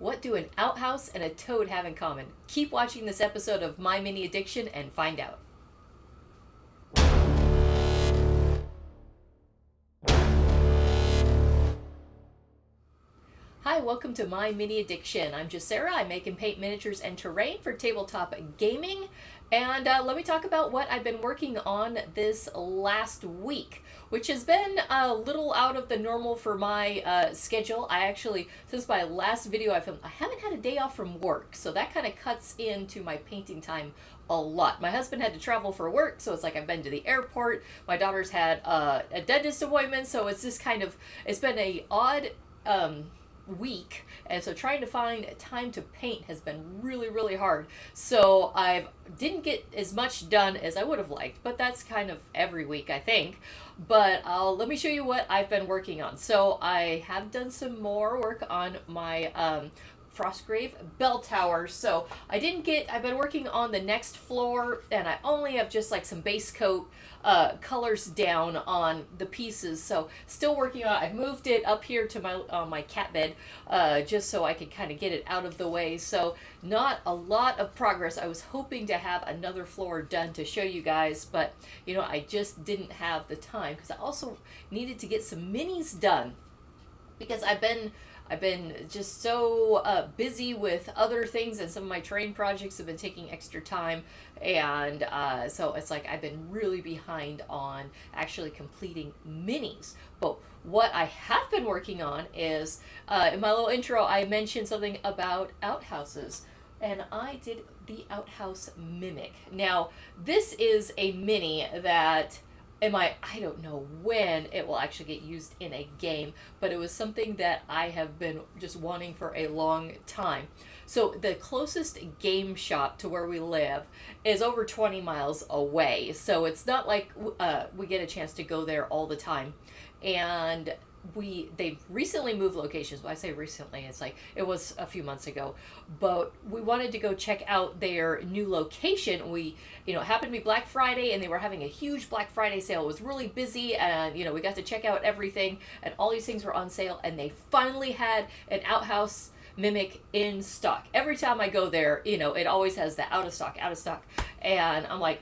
What do an outhouse and a toad have in common? Keep watching this episode of My Mini Addiction and find out. Hi, welcome to My Mini Addiction. I'm Jacera. I make and paint miniatures and terrain for tabletop gaming. And let me talk about what I've been working on this last week, which has been a little out of the normal for my schedule. I actually, since my last video I filmed, I haven't had a day off from work. So that kind of cuts into my painting time a lot. My husband had to travel for work, so it's like I've been to the airport. My daughter's had a dentist appointment, so it's just kind of, it's been a odd week, and so trying to find time to paint has been really hard. So I didn't get as much done as I would have liked, but that's kind of every week, I think. But let me show you what I've been working on. So I have done some more work on my Frostgrave bell tower. So I've been working on the next floor, and I only have just like some base coat colors down on the pieces. So still working on it. I've moved it up here to my cat bed just so I could kind of get it out of the way. So not a lot of progress. I was hoping to have another floor done to show you guys, but I just didn't have the time because I also needed to get some minis done because I've been just so busy with other things, and some of my terrain projects have been taking extra time, and so it's like I've been really behind on actually completing minis. But what I have been working on is, in my little intro, I mentioned something about outhouses, and I did the outhouse mimic. Now, this is a mini that I don't know when it will actually get used in a game, but it was something that I have been just wanting for a long time. So the closest game shop to where we live is over 20 miles away. So it's not like we get a chance to go there all the time. And they've recently moved locations. When I say recently, it's like it was a few months ago, but we wanted to go check out their new location. It happened to be Black Friday, and they were having a huge Black Friday sale. It was really busy, and we got to check out everything, and all these things were on sale, and they finally had an outhouse mimic in stock. Every time I go there, it always has the out of stock, and I'm like,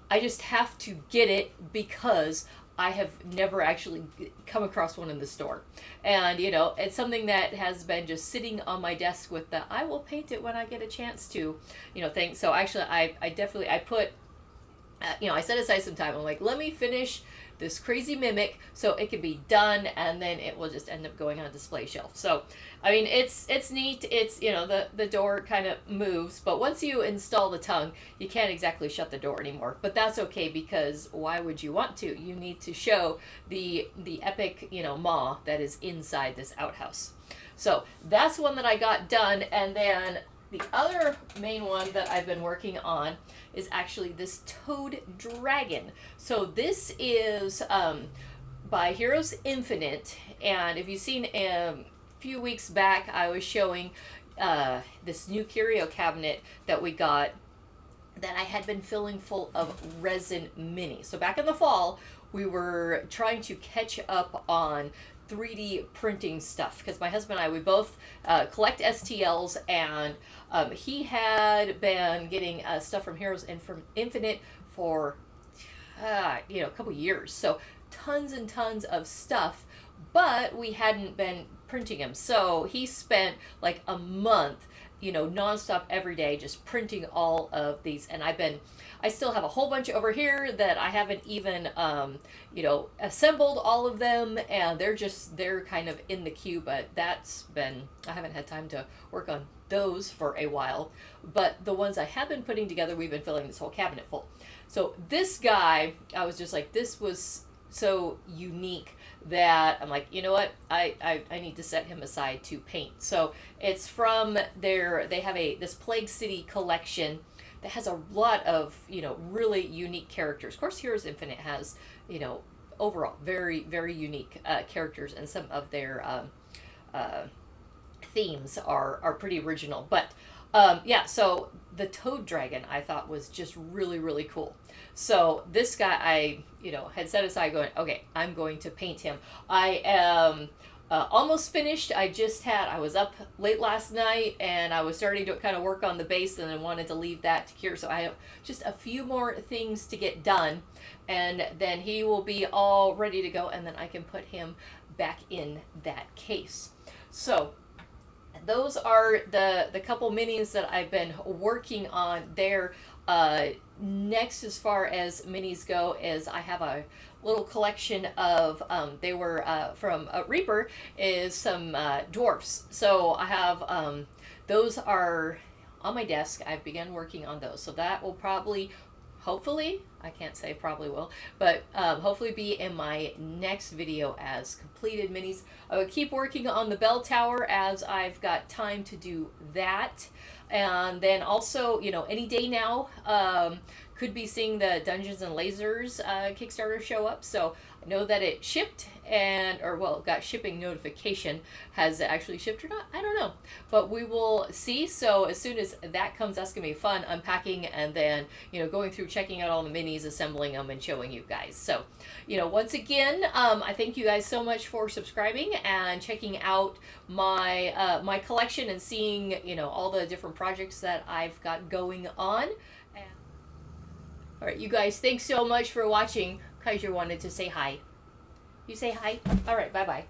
I just have to get it because I have never actually come across one in the store. And, it's something that has been just sitting on my desk with the, I will paint it when I get a chance to, thing. So actually, I put, I set aside some time. I'm like, let me finish this crazy mimic so it can be done, and then it will just end up going on a display shelf. So I mean, it's neat. It's the door kind of moves, but once you install the tongue, you can't exactly shut the door anymore. But that's okay, because why would you want to? You need to show the epic maw that is inside this outhouse. So that's one that I got done, and then the other main one that I've been working on is actually this Toad Dragon. So this is by Heroes Infinite, and if you've seen a few weeks back, I was showing this new curio cabinet that we got that I had been filling full of resin minis. So back in the fall, we were trying to catch up on 3D printing stuff, because my husband and I, we both collect STLs, and he had been getting stuff from Heroes and from Infinite for a couple years, so tons and tons of stuff, but we hadn't been printing them. So he spent like a month nonstop every day just printing all of these, and I still have a whole bunch over here that I haven't even assembled all of them, and they're kind of in the queue, but I haven't had time to work on those for a while. But the ones I have been putting together, we've been filling this whole cabinet full. So this guy, I was just like, this was so unique that I'm like, you know what, I need to set him aside to paint. So it's from they have this Plague City collection that has a lot of really unique characters. Of course, Heroes Infinite has overall very unique characters, and some of their themes are pretty original. But so the Toad Dragon I thought was just really cool. So this guy I had set aside going, okay, I'm going to paint him. I am almost finished. I was up late last night and I was starting to kind of work on the base, and I wanted to leave that to cure. So I have just a few more things to get done, and then he will be all ready to go, and then I can put him back in that case. So those are the couple minis that I've been working on there. Next, as far as minis go, is I have a little collection of they were from Reaper, is some dwarfs. So I have those are on my desk. I've begun working on those, so that will probably, hopefully, I can't say probably will, but hopefully be in my next video as completed minis. I will keep working on the bell tower as I've got time to do that. And then also, you know, any day now, could be seeing the Dungeons and Lasers Kickstarter show up. So I know that it shipped, and, or well, got shipping notification. Has it actually shipped or not? I don't know, but we will see. So as soon as that comes, that's gonna be fun, unpacking, and then, you know, going through, checking out all the minis, assembling them, and showing you guys. So, you know, once again, I thank you guys so much for subscribing and checking out my my collection and seeing, you know, all the different projects that I've got going on. All right, you guys, thanks so much for watching. Kaiser wanted to say hi. You say hi? All right, bye-bye.